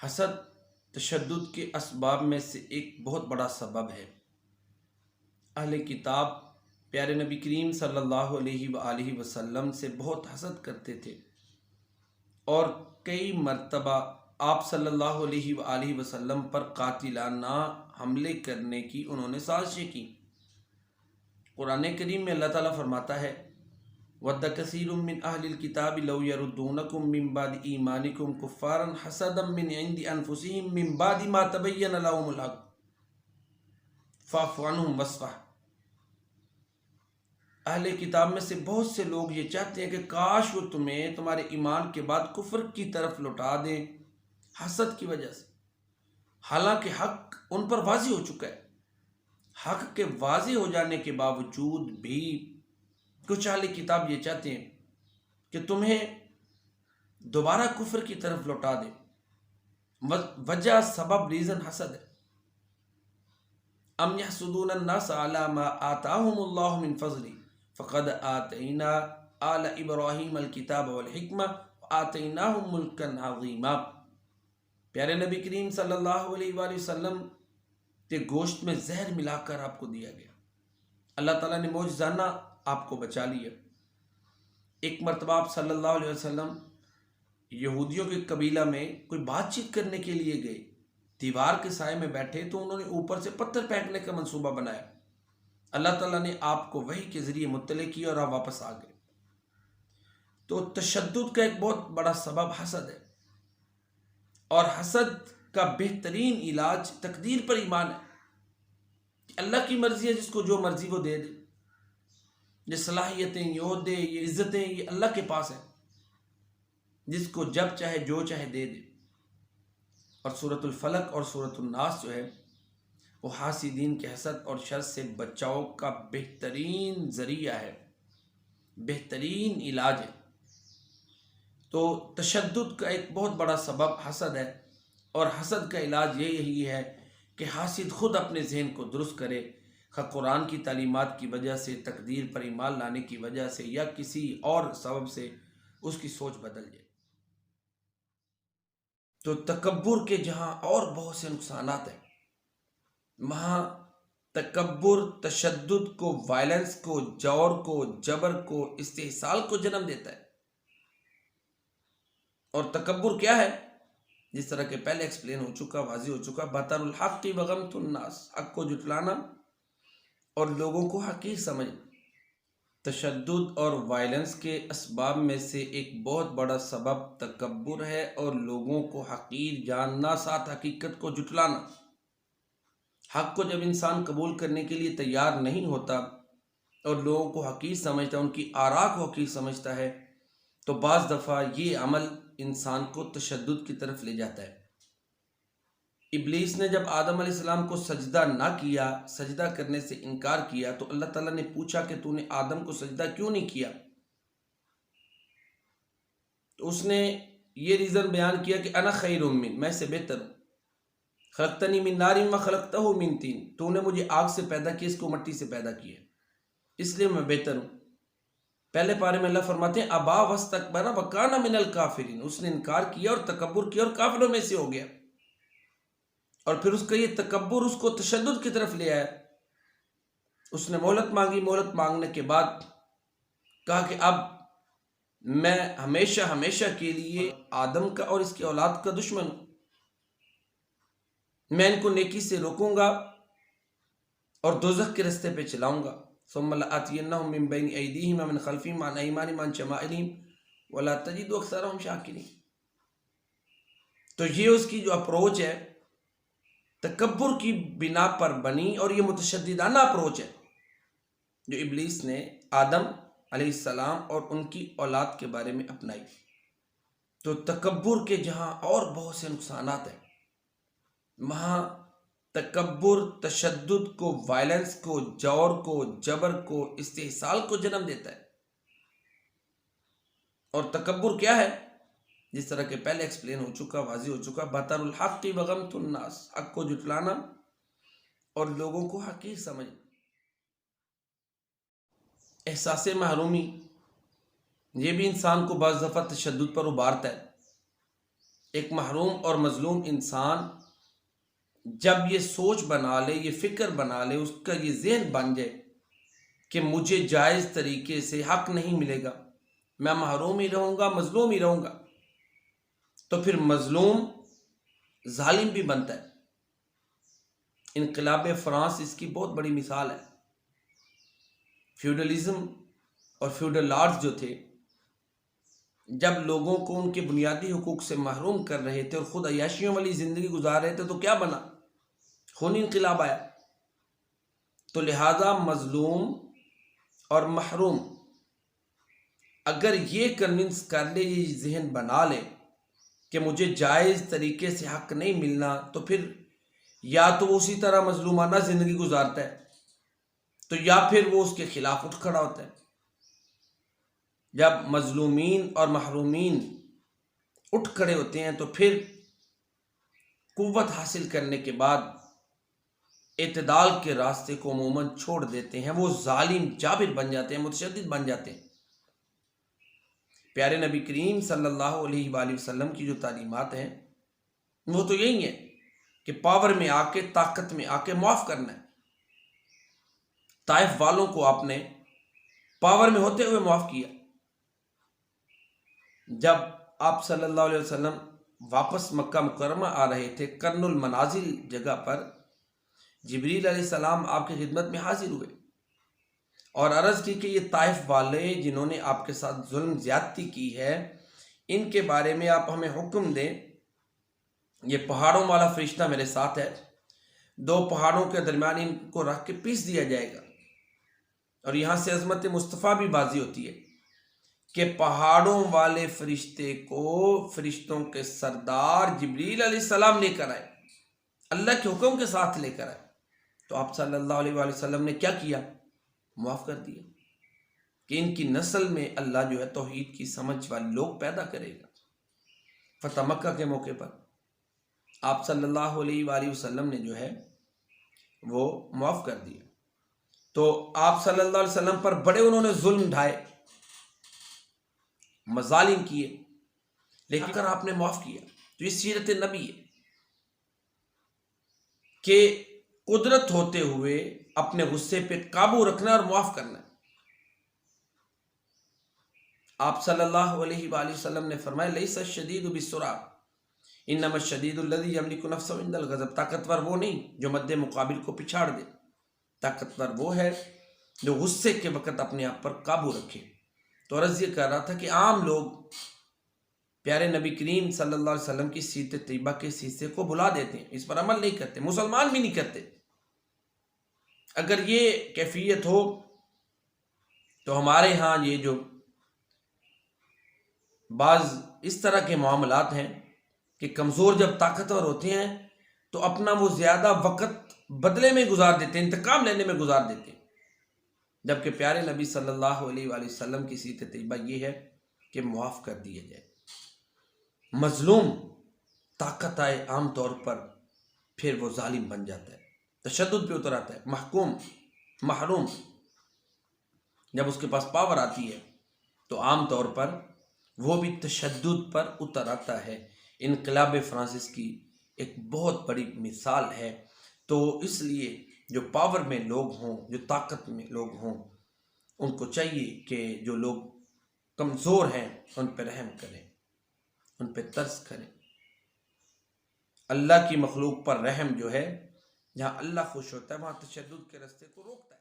حسد تشدد کے اسباب میں سے ایک بہت بڑا سبب ہے۔ اہل کتاب پیارے نبی کریم صلی اللہ علیہ وآلہ وسلم سے بہت حسد کرتے تھے اور کئی مرتبہ آپ صلی اللہ علیہ وآلہ وسلم پر قاتلانہ حملے کرنے کی انہوں نے سازشیں کی۔ قرآن کریم میں اللہ تعالیٰ فرماتا ہے وَدَّ كَثِيرٌ مِّنْ أَهْلِ الْكِتَابِ لَوْ يَرُدُّونَكُم مِّن بَعْدِ إِيمَانِكُمْ كُفَّارًا حَسَدًا مِّنْ عِندِ أَنفُسِهِم مِّن بَعْدِ مَا تَبَيَّنَ لَهُمُ الْحَقُّ فَاعْفُ عَنْهُمْ وَاصْفَحْ۔ اہل کتاب میں سے بہت سے لوگ یہ چاہتے ہیں کہ کاش وہ تمہیں تمہارے ایمان کے بعد کفر کی طرف لوٹا دیں حسد کی وجہ سے، حالانکہ حق ان پر واضح ہو چکا ہے۔ حق کے واضح ہو جانے کے باوجود بھی کچھ اہل کتاب یہ چاہتے ہیں کہ تمہیں دوبارہ کفر کی طرف لوٹا دیں۔ وجہ سبب ریزن حسد ہے۔ ام یحسدون الناس علی ما آتاہم اللہ من فضل فقد آتینا آل ابراہیم الکتاب والحکمہ وآتیناہم ملکا عظیما۔ پیارے نبی کریم صلی اللہ علیہ وآلہ وسلم کے گوشت میں زہر ملا کر آپ کو دیا گیا۔ اللہ تعالیٰ نے معجزانہ آپ کو بچا لیا۔ ایک مرتبہ آپ صلی اللہ علیہ وسلم یہودیوں کے قبیلہ میں کوئی بات چیت کرنے کے لیے گئے، دیوار کے سائے میں بیٹھے تو انہوں نے اوپر سے پتھر پھینکنے کا منصوبہ بنایا۔ اللہ تعالیٰ نے آپ کو وحی کے ذریعے مطلع کیا اور آپ واپس آ گئے۔ تو تشدد کا ایک بہت بڑا سبب حسد ہے، اور حسد کا بہترین علاج تقدیر پر ایمان ہے کہ اللہ کی مرضی ہے، جس کو جو مرضی وہ دے دے۔ یہ صلاحیتیں، یہ عہدے، یہ عزتیں، یہ اللہ کے پاس ہیں، جس کو جب چاہے جو چاہے دے دے۔ اور سورۃ الفلق اور سورۃ الناس جو ہے وہ حاسدین کے حسد اور شر سے بچاؤ کا بہترین ذریعہ ہے، بہترین علاج ہے۔ تو تشدد کا ایک بہت بڑا سبب حسد ہے، اور حسد کا علاج یہی ہے کہ حاسد خود اپنے ذہن کو درست کرے، قرآن کی تعلیمات کی وجہ سے، تقدیر پر ایمان لانے کی وجہ سے، یا کسی اور سبب سے اس کی سوچ بدل جائے۔ تو تکبر کے جہاں اور بہت سے نقصانات ہیں، وہاں تکبر تشدد کو، وائلنس کو، جور کو، جبر کو، استحصال کو جنم دیتا ہے۔ اور تکبر کیا ہے؟ جس طرح کہ پہلے ایکسپلین ہو چکا، واضح ہو چکا، بطر الحق وغمط الناس، حق کو جھٹلانا اور لوگوں کو حقیر سمجھنا۔ تشدد اور وائلنس کے اسباب میں سے ایک بہت بڑا سبب تکبر ہے، اور لوگوں کو حقیر جاننا، ساتھ حقیقت کو جھٹلانا۔ حق کو جب انسان قبول کرنے کے لیے تیار نہیں ہوتا اور لوگوں کو حقیر سمجھتا ہے، ان کی آراء کو حقیر سمجھتا ہے، تو بعض دفعہ یہ عمل انسان کو تشدد کی طرف لے جاتا ہے۔ ابلیس نے جب آدم علیہ السلام کو سجدہ نہ کیا، سجدہ کرنے سے انکار کیا، تو اللہ تعالیٰ نے پوچھا کہ تو نے آدم کو سجدہ کیوں نہیں کیا؟ تو اس نے یہ ریزن بیان کیا کہ انا خیر من، میں سے بہتر ہوں، خلقتنی من نار و خلقتہ من طین، تو نے مجھے آگ سے پیدا کیا، اس کو مٹی سے پیدا کیا، اس لیے میں بہتر ہوں۔ پہلے پارے میں اللہ فرماتے ہیں ابا واستکبر وکان من الکافرین، اس نے انکار کیا اور تکبر کیا اور کافروں میں سے ہو گیا۔ اور پھر اس کا یہ تکبر اس کو تشدد کی طرف لے آیا۔ اس نے مہلت مانگی، مہلت مانگنے کے بعد کہا کہ اب میں ہمیشہ ہمیشہ کے لیے آدم کا اور اس کی اولاد کا دشمن ہوں، میں ان کو نیکی سے روکوں گا اور دوزخ کے رستے پہ چلاؤں گا۔ ثم لآتینہم من بین ایدیہم ومن خلفہم وعن ایمانہم وعن شمائلہم ولا تجد اکثرہم شاکرین۔ تو یہ اس کی جو اپروچ ہے تکبر کی بنا پر بنی، اور یہ متشددانہ اپروچ ہے جو ابلیس نے آدم علیہ السلام اور ان کی اولاد کے بارے میں اپنائی۔ تو تکبر کے جہاں اور بہت سے نقصانات ہیں، وہاں تکبر تشدد کو، وائلنس کو، جور کو، جبر کو، استحصال کو جنم دیتا ہے۔ اور تکبر کیا ہے؟ جس طرح کہ پہلے ایکسپلین ہو چکا، واضح ہو چکا، بطر الحق وغمط الناس، حق کو جھٹلانا اور لوگوں کو حقیر سمجھنا۔ احساس محرومی، یہ بھی انسان کو بعض دفعہ تشدد پر ابھارتا ہے۔ ایک محروم اور مظلوم انسان جب یہ سوچ بنا لے، یہ فکر بنا لے، اس کا یہ ذہن بن جائے کہ مجھے جائز طریقے سے حق نہیں ملے گا، میں محروم ہی رہوں گا، مظلوم ہی رہوں گا، تو پھر مظلوم ظالم بھی بنتا ہے۔ انقلاب فرانس اس کی بہت بڑی مثال ہے۔ فیوڈلزم اور فیوڈل لارڈز جو تھے، جب لوگوں کو ان کے بنیادی حقوق سے محروم کر رہے تھے اور خود عیاشیوں والی زندگی گزار رہے تھے، تو کیا بنا؟ خونی انقلاب آیا۔ تو لہذا مظلوم اور محروم اگر یہ کنونس کر لے، یہ ذہن بنا لے کہ مجھے جائز طریقے سے حق نہیں ملنا، تو پھر یا تو وہ اسی طرح مظلومانہ زندگی گزارتا ہے، تو یا پھر وہ اس کے خلاف اٹھ کھڑا ہوتا ہے۔ جب مظلومین اور محرومین اٹھ کھڑے ہوتے ہیں تو پھر قوت حاصل کرنے کے بعد اعتدال کے راستے کو عموماً چھوڑ دیتے ہیں، وہ ظالم جابر بن جاتے ہیں، متشدد بن جاتے ہیں۔ پیارے نبی کریم صلی اللہ علیہ وآلہ وسلم کی جو تعلیمات ہیں وہ تو یہی ہیں کہ پاور میں آ کے، طاقت میں آ کے معاف کرنا ہے۔ طائف والوں کو آپ نے پاور میں ہوتے ہوئے معاف کیا۔ جب آپ صلی اللہ علیہ وسلم واپس مکہ مکرمہ آ رہے تھے، قرن المنازل جگہ پر جبریل علیہ السلام آپ کی خدمت میں حاضر ہوئے اور عرض کی کہ یہ طائف والے جنہوں نے آپ کے ساتھ ظلم زیادتی کی ہے، ان کے بارے میں آپ ہمیں حکم دیں۔ یہ پہاڑوں والا فرشتہ میرے ساتھ ہے، 2 پہاڑوں کے درمیان ان کو رکھ کے پیس دیا جائے گا۔ اور یہاں سے عظمت مصطفیٰ بھی بازی ہوتی ہے کہ پہاڑوں والے فرشتے کو فرشتوں کے سردار جبریل علیہ السلام لے کر آئے، اللہ کے حکم کے ساتھ لے کر آئے۔ تو آپ صلی اللہ علیہ وآلہ وسلم نے کیا کیا؟ معاف کر دیا کہ ان کی نسل میں اللہ جو ہے توحید کی سمجھ والے لوگ پیدا کرے گا۔ فتح مکہ کے موقع پر آپ صلی اللہ علیہ وآلہ وسلم نے جو ہے وہ معاف کر دیا۔ تو آپ صلی اللہ علیہ وسلم پر بڑے انہوں نے ظلم ڈھائے، مظالم کیے، لیکن اگر آپ نے معاف کیا تو یہ سیرت نبی ہے کہ قدرت ہوتے ہوئے اپنے غصے پہ قابو رکھنا اور معاف کرنا۔ آپ صلی اللہ علیہ وآلہ وسلم نے فرمایا لیس الشدید بالسرعہ انما الشدید الذی یملک نفسہ عند الغضب۔ طاقتور وہ نہیں جو مد مقابل کو پچھاڑ دے، طاقتور وہ ہے جو غصے کے وقت اپنے آپ پر قابو رکھے۔ تو عرض یہ کر رہا تھا کہ عام لوگ پیارے نبی کریم صلی اللہ علیہ وسلم کی سیرت طیبہ کے حصے کو بھلا دیتے ہیں، اس پر عمل نہیں کرتے، مسلمان بھی نہیں کرتے۔ اگر یہ کیفیت ہو تو ہمارے ہاں یہ جو بعض اس طرح کے معاملات ہیں کہ کمزور جب طاقتور ہوتے ہیں تو اپنا وہ زیادہ وقت بدلے میں گزار دیتے ہیں، انتقام لینے میں گزار دیتے ہیں، جبکہ پیارے نبی صلی اللہ علیہ وآلہ وسلم کی سیرت طیبہ یہ ہے کہ معاف کر دیا جائے۔ مظلوم طاقت آئے عام طور پر پھر وہ ظالم بن جاتا ہے، تشدد پہ اتر آتا ہے۔ محروم جب اس کے پاس پاور آتی ہے تو عام طور پر وہ بھی تشدد پر اتر آتا ہے۔ انقلاب فرانسس کی ایک بہت بڑی مثال ہے۔ تو اس لیے جو پاور میں لوگ ہوں، جو طاقت میں لوگ ہوں، ان کو چاہیے کہ جو لوگ کمزور ہیں ان پہ رحم کریں، ان پہ ترس کریں۔ اللہ کی مخلوق پر رحم جو ہے، جہاں اللہ خوش ہوتا ہے وہاں تشدد کے راستے کو روکتا ہے۔